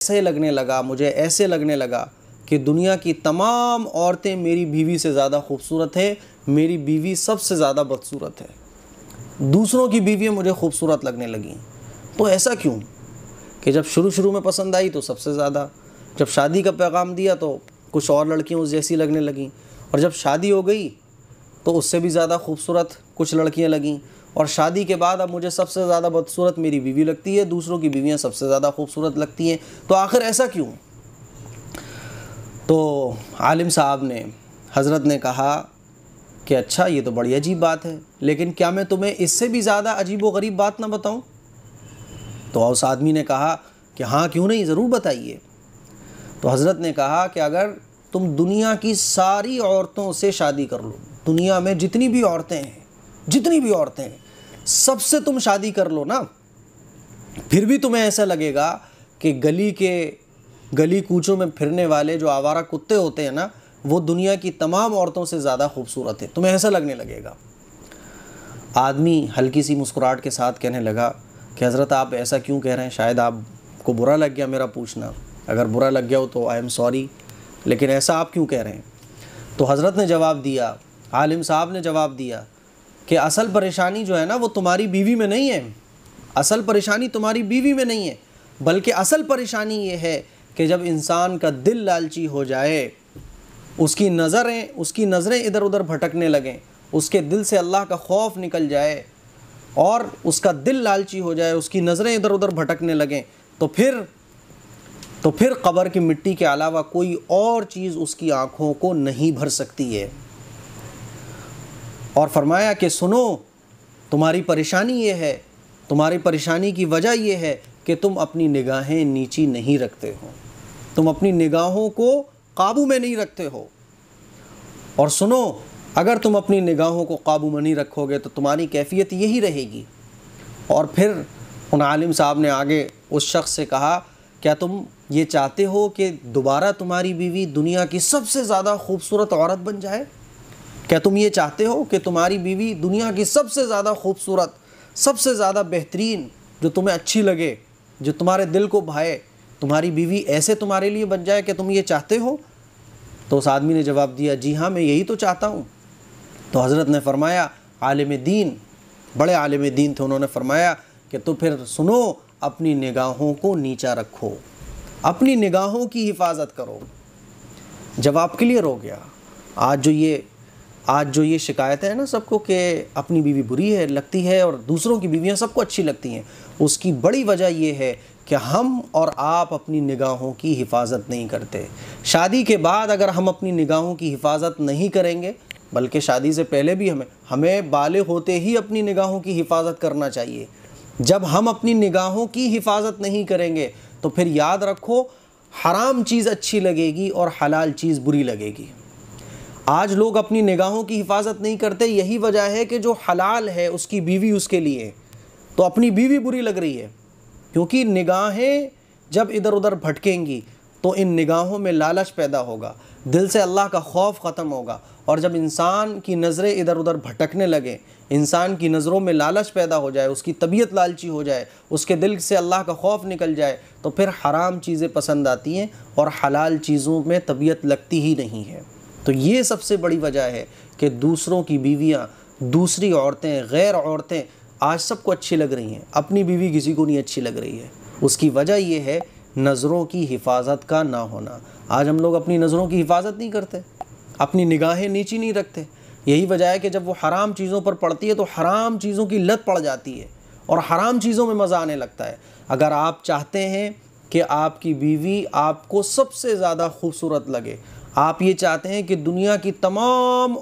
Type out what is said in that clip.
ऐसे लगने लगा, मुझे ऐसे लगने लगा कि दुनिया की तमाम औरतें मेरी बीवी से ज़्यादा खूबसूरत है, मेरी बीवी सबसे ज़्यादा बदसूरत है। दूसरों की बीवियाँ मुझे खूबसूरत लगने लगीं। तो ऐसा क्यों कि जब शुरू में पसंद आई तो सबसे ज़्यादा, जब शादी का पैगाम दिया तो कुछ और लड़कियाँ उस जैसी लगने लगीं, और जब शादी हो गई तो उससे भी ज़्यादा खूबसूरत कुछ लड़कियाँ लगीं, और शादी के बाद अब मुझे सबसे ज़्यादा बदसूरत मेरी बीवी लगती है, दूसरों की बीवियाँ सबसे ज़्यादा खूबसूरत लगती हैं। तो आखिर ऐसा क्यों? तो आलिम साहब ने, हज़रत ने कहा कि अच्छा, ये तो बड़ी अजीब बात है, लेकिन क्या मैं तुम्हें इससे भी ज़्यादा अजीब व गरीब बात ना बताऊं? तो उस आदमी ने कहा कि हाँ, क्यों नहीं, ज़रूर बताइए। तो हज़रत ने कहा कि अगर तुम दुनिया की सारी औरतों से शादी कर लो, दुनिया में जितनी भी औरतें हैं सबसे तुम शादी कर लो ना, फिर भी तुम्हें ऐसा लगेगा कि गली कूचों में फिरने वाले जो आवारा कुत्ते होते हैं ना, वो दुनिया की तमाम औरतों से ज़्यादा खूबसूरत है, तुम्हें ऐसा लगने लगेगा। आदमी हल्की सी मुस्कुराहट के साथ कहने लगा कि हज़रत आप ऐसा क्यों कह रहे हैं? शायद आपको बुरा लग गया मेरा पूछना, अगर बुरा लग गया हो तो आई एम सॉरी, लेकिन ऐसा आप क्यों कह रहे हैं? तो हज़रत ने जवाब दिया, आलिम साहब ने जवाब दिया कि असल परेशानी जो है ना वो तुम्हारी बीवी में नहीं है, असल परेशानी तुम्हारी बीवी में नहीं है, बल्कि असल परेशानी ये है कि जब इंसान का दिल लालची हो जाए, उसकी नज़रें इधर उधर भटकने लगें, उसके दिल से अल्लाह का खौफ निकल जाए और उसका दिल लालची हो जाए, उसकी नज़रें इधर उधर भटकने लगें, तो फिर कब्र की मिट्टी के अलावा कोई और चीज़ उसकी आँखों को नहीं भर सकती है। और फरमाया कि सुनो, तुम्हारी परेशानी ये है, तुम्हारी परेशानी की वजह ये है कि तुम अपनी निगाहें नीची नहीं रखते हो, तुम अपनी निगाहों को काबू में नहीं रखते हो। और सुनो, अगर तुम अपनी निगाहों को काबू में नहीं रखोगे तो तुम्हारी कैफियत यही रहेगी। और फिर उन आलिम साहब ने आगे उस शख्स से कहा, क्या तुम ये चाहते हो कि दोबारा तुम्हारी बीवी दुनिया की सबसे ज़्यादा खूबसूरत औरत बन जाए? क्या तुम ये चाहते हो कि तुम्हारी बीवी दुनिया की सबसे ज़्यादा खूबसूरत, सबसे ज़्यादा बेहतरीन, जो तुम्हें अच्छी लगे, जो तुम्हारे दिल को भाए, तुम्हारी बीवी ऐसे तुम्हारे लिए बन जाए? कि तुम ये चाहते हो? तो उस आदमी ने जवाब दिया, जी हाँ, मैं यही तो चाहता हूँ। तो हज़रत ने फरमाया, आलिम दीन, बड़े आलिम दीन थे, उन्होंने फरमाया कि तो फिर सुनो, अपनी निगाहों को नीचा रखो, अपनी निगाहों की हिफाजत करो। जवाब क्लियर हो गया। आज जो ये शिकायत है ना सबको कि अपनी बीवी बुरी है लगती है और दूसरों की बीवियां सबको अच्छी लगती हैं, उसकी बड़ी वजह ये है कि हम और आप अपनी निगाहों की हिफाजत नहीं करते। शादी के बाद अगर हम अपनी निगाहों की हिफाजत नहीं करेंगे, बल्कि शादी से पहले भी हमें बालिग होते ही अपनी निगाहों की हिफाजत करना चाहिए। जब हम अपनी निगाहों की हिफाजत नहीं करेंगे तो फिर याद रखो, हराम चीज़ अच्छी लगेगी और हलाल चीज़ बुरी लगेगी। आज लोग अपनी निगाहों की हिफाजत नहीं करते, यही वजह है कि जो हलाल है उसकी बीवी उसके लिए, तो अपनी बीवी बुरी लग रही है। क्योंकि निगाहें जब इधर उधर भटकेंगी तो इन निगाहों में लालच पैदा होगा, दिल से अल्लाह का खौफ ख़त्म होगा, और जब इंसान की नज़रें इधर उधर भटकने लगे, इंसान की नज़रों में लालच पैदा हो जाए, उसकी तबीयत लालची हो जाए, उसके दिल से अल्लाह का खौफ निकल जाए, तो फिर हराम चीज़ें पसंद आती हैं और हलाल चीज़ों में तबीयत लगती ही नहीं है। तो ये सबसे बड़ी वजह है कि दूसरों की बीवियाँ, दूसरी औरतें, गैर औरतें आज सबको अच्छी लग रही हैं, अपनी बीवी किसी को नहीं अच्छी लग रही है। उसकी वजह ये है नज़रों की हिफाजत का ना होना। आज हम लोग अपनी नज़रों की हिफाजत नहीं करते, अपनी निगाहें नीची नहीं रखते। यही वजह है कि जब वो हराम चीज़ों पर पड़ती है तो हराम चीज़ों की लत पड़ जाती है और हराम चीज़ों में मज़ा आने लगता है। अगर आप चाहते हैं कि आपकी बीवी आपको सबसे ज़्यादा खूबसूरत लगे, आप ये चाहते हैं कि दुनिया की तमाम